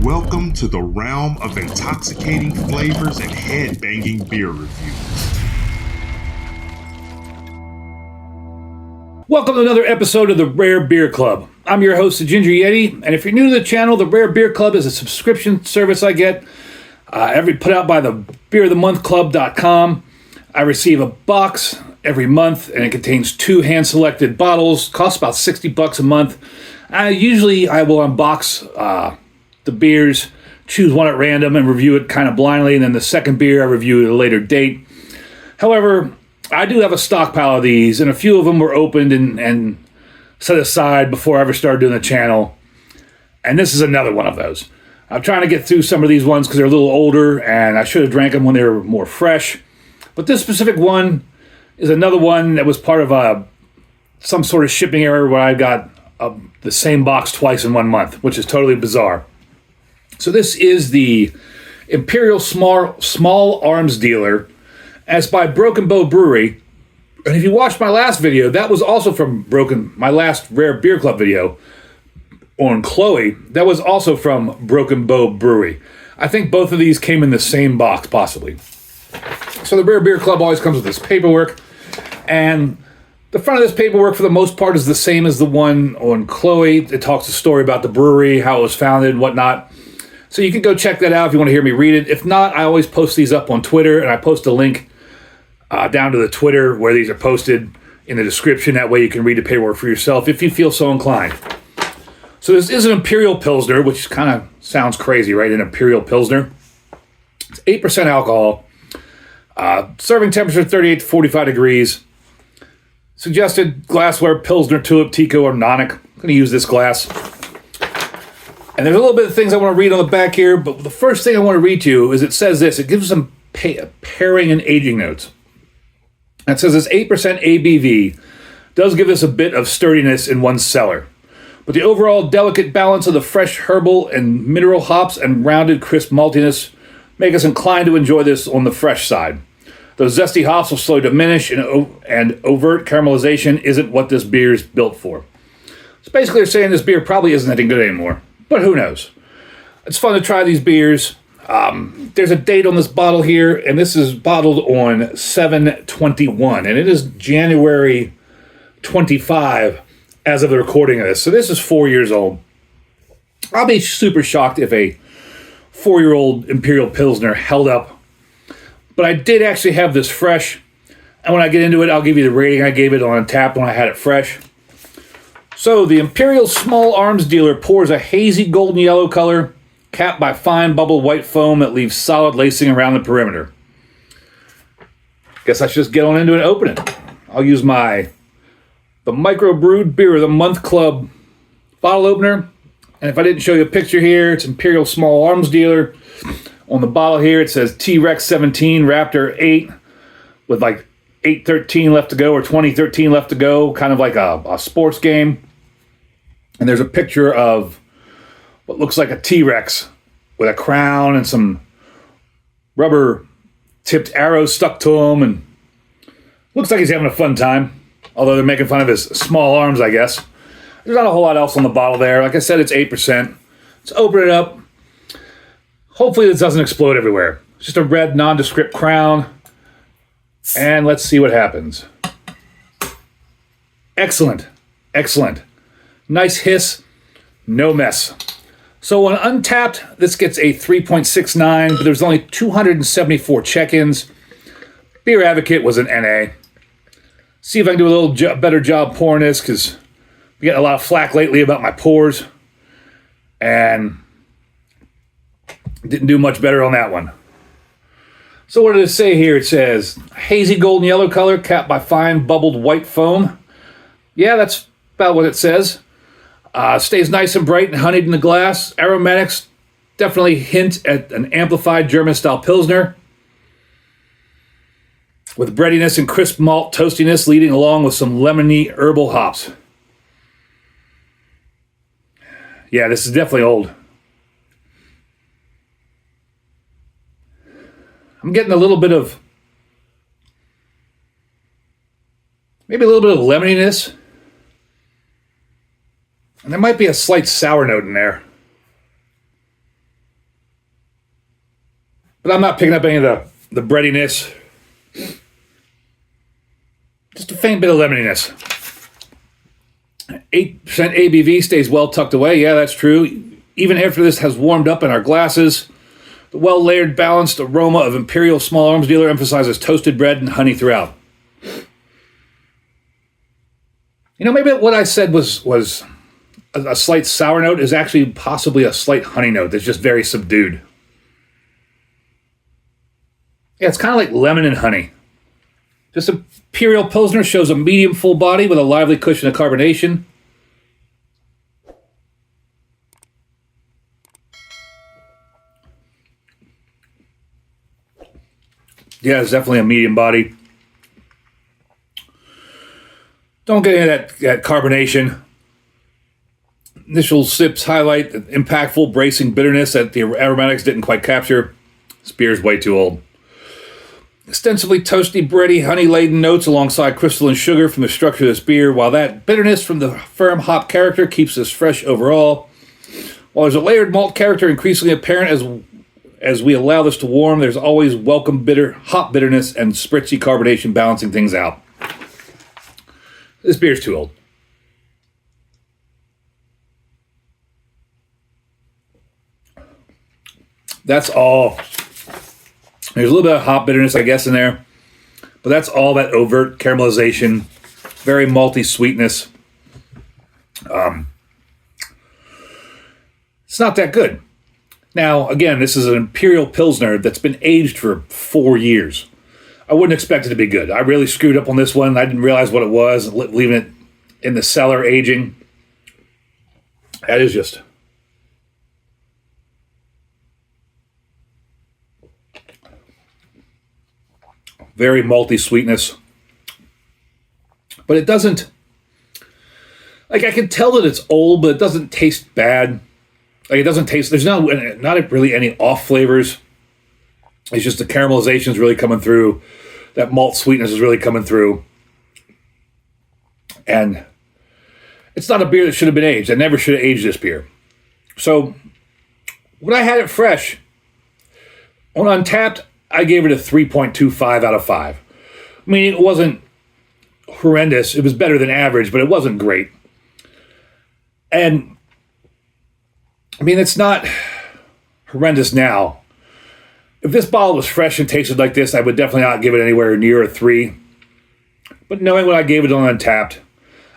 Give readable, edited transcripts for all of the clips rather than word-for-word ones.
Welcome to the realm of intoxicating flavors and head-banging beer reviews. Welcome to another episode of the Rare Beer Club. I'm your host, the Ginger Yeti, and if you're new to the channel, the Rare Beer Club is a subscription service I get put out by the beerofthemonthclub.com. I receive a box every month, and it contains 2 hand-selected bottles. Costs about $60 a month. Usually I will unbox the beers, choose one at random, and review it kind of blindly, and then the second beer I review at a later date. However, I do have a stockpile of these, and a few of them were opened and set aside before I ever started doing the channel, and this is another one of those. I'm trying to get through some of these ones because they're a little older, and I should have drank them when they were more fresh. But this specific one is another one that was part of some sort of shipping error where I got the same box twice in 1 month, which is totally bizarre. So this is the Imperial Small Arms Dealer, as by Broken Bow Brewery. And if you watched my last video, that was also from my last Rare Beer Club video on Chloe. That was also from Broken Bow Brewery. I think both of these came in the same box, possibly. So the Rare Beer Club always comes with this paperwork, and the front of this paperwork, for the most part, is the same as the one on Chloe. It talks a story about the brewery, how it was founded, and whatnot. So you can go check that out if you want to hear me read it. If not, I always post these up on Twitter, and I post a link down to the Twitter where these are posted in the description. That way you can read the paperwork for yourself if you feel so inclined. So this is an Imperial Pilsner, which kind of sounds crazy, right? An Imperial Pilsner. It's 8% alcohol. Serving temperature 38 to 45 degrees. Suggested glassware, Pilsner, Tulip, Tico, or Nonic. I'm going to use this glass. And there's a little bit of things I want to read on the back here, but the first thing I want to read to you is it says this. It gives some pairing and aging notes. And it says this 8% ABV does give us a bit of sturdiness in one's cellar, but the overall delicate balance of the fresh herbal and mineral hops and rounded crisp maltiness make us inclined to enjoy this on the fresh side. Those zesty hops will slowly diminish, and overt caramelization isn't what this beer is built for. So basically they're saying this beer probably isn't any good anymore, but who knows? It's fun to try these beers. There's a date on this bottle here, and this is bottled on 7/21, and it is January 25 as of the recording of this. So this is 4 years old. I'll be super shocked if a 4-year-old Imperial Pilsner held up. But I did actually have this fresh, and when I get into it, I'll give you the rating I gave it on tap when I had it fresh. So the Imperial Small Arms Dealer pours a hazy golden yellow color, capped by fine bubble white foam that leaves solid lacing around the perimeter. Guess I should just get on into it and open it. I'll use the microbrewed Beer of the Month Club bottle opener. And if I didn't show you a picture here, it's Imperial Small Arms Dealer. On the bottle here, it says T-Rex 17, Raptor 8, with like 8:13 left to go, or 20:13 left to go, kind of like a sports game. And there's a picture of what looks like a T-Rex with a crown and some rubber-tipped arrows stuck to him, and looks like he's having a fun time, although they're making fun of his small arms, I guess. There's not a whole lot else on the bottle there. Like I said, it's 8%. Let's open it up. Hopefully this doesn't explode everywhere. It's just a red nondescript crown. And let's see what happens. Excellent. Excellent. Nice hiss. No mess. So on Untapped, this gets a 3.69, but there's only 274 check-ins. Beer Advocate was an NA. See if I can do a little better job pouring this, because I'm getting a lot of flack lately about my pours. And didn't do much better on that one. So what did it say here? It says, hazy golden yellow color capped by fine bubbled white foam. Yeah, that's about what it says. Stays nice and bright and honeyed in the glass. Aromatics definitely hint at an amplified German-style Pilsner, with breadiness and crisp malt toastiness leading along with some lemony herbal hops. Yeah, this is definitely old. I'm getting a little bit of, maybe a little bit of lemoniness. And there might be a slight sour note in there. But I'm not picking up any of the breadiness. Just a faint bit of lemoniness. 8% ABV stays well tucked away. Yeah, that's true. Even after this has warmed up in our glasses, the well-layered, balanced aroma of Imperial Small Arms Dealer emphasizes toasted bread and honey throughout. You know, maybe what I said was a slight sour note is actually possibly a slight honey note that's just very subdued. Yeah, it's kind of like lemon and honey. This Imperial Pilsner shows a medium full body with a lively cushion of carbonation. Yeah, it's definitely a medium body. Don't get any of that carbonation. Initial sips highlight the impactful, bracing bitterness that the aromatics didn't quite capture. This beer's way too old. Extensively toasty, bready, honey-laden notes alongside crystalline sugar from the structure of this beer, while that bitterness from the firm hop character keeps this fresh overall. While there's a layered malt character increasingly apparent as we allow this to warm, there's always welcome hop bitterness and spritzy carbonation balancing things out. This beer's too old. That's all. There's a little bit of hop bitterness, I guess, in there. But that's all that overt caramelization, very malty sweetness. It's not that good. Now, again, this is an Imperial Pilsner that's been aged for 4 years. I wouldn't expect it to be good. I really screwed up on this one. I didn't realize what it was, leaving it in the cellar aging. That is just... very malty sweetness. But it doesn't... like, I can tell that it's old, but it doesn't taste bad. Like, it doesn't taste... there's not really any off flavors. It's just the caramelization is really coming through. That malt sweetness is really coming through. And it's not a beer that should have been aged. I never should have aged this beer. So, when I had it fresh, on Untapped, I gave it a 3.25 out of 5. I mean, it wasn't horrendous. It was better than average, but it wasn't great. And, I mean, it's not horrendous now. If this bottle was fresh and tasted like this, I would definitely not give it anywhere near a 3. But knowing what I gave it on Untapped,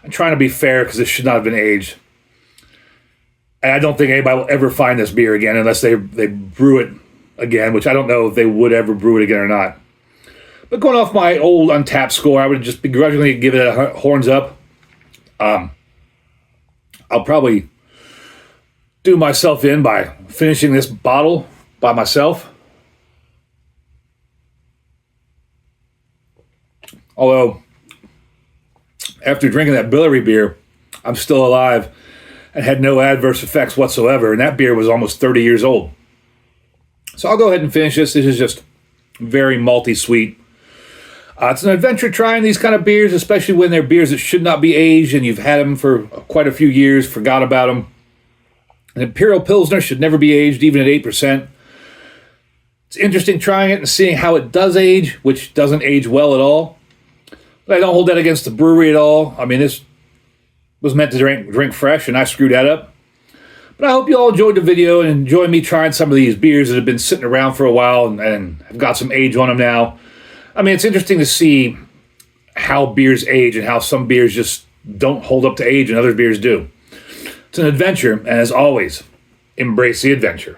I'm trying to be fair because this should not have been aged. And I don't think anybody will ever find this beer again unless they brew it again, which I don't know if they would ever brew it again or not. But going off my old Untapped score, I would just begrudgingly give it a horns up. I'll probably do myself in by finishing this bottle by myself. Although, after drinking that Brewery beer, I'm still alive and had no adverse effects whatsoever, and that beer was almost 30 years old. So I'll go ahead and finish this. This is just very malty sweet. It's an adventure trying these kind of beers, especially when they're beers that should not be aged and you've had them for quite a few years, forgot about them. An Imperial Pilsner should never be aged, even at 8%. It's interesting trying it and seeing how it does age, which doesn't age well at all. But I don't hold that against the brewery at all. I mean, this was meant to drink fresh, and I screwed that up. But I hope you all enjoyed the video and enjoy me trying some of these beers that have been sitting around for a while and have got some age on them now. I mean, it's interesting to see how beers age and how some beers just don't hold up to age and other beers do. It's an adventure, and as always, embrace the adventure.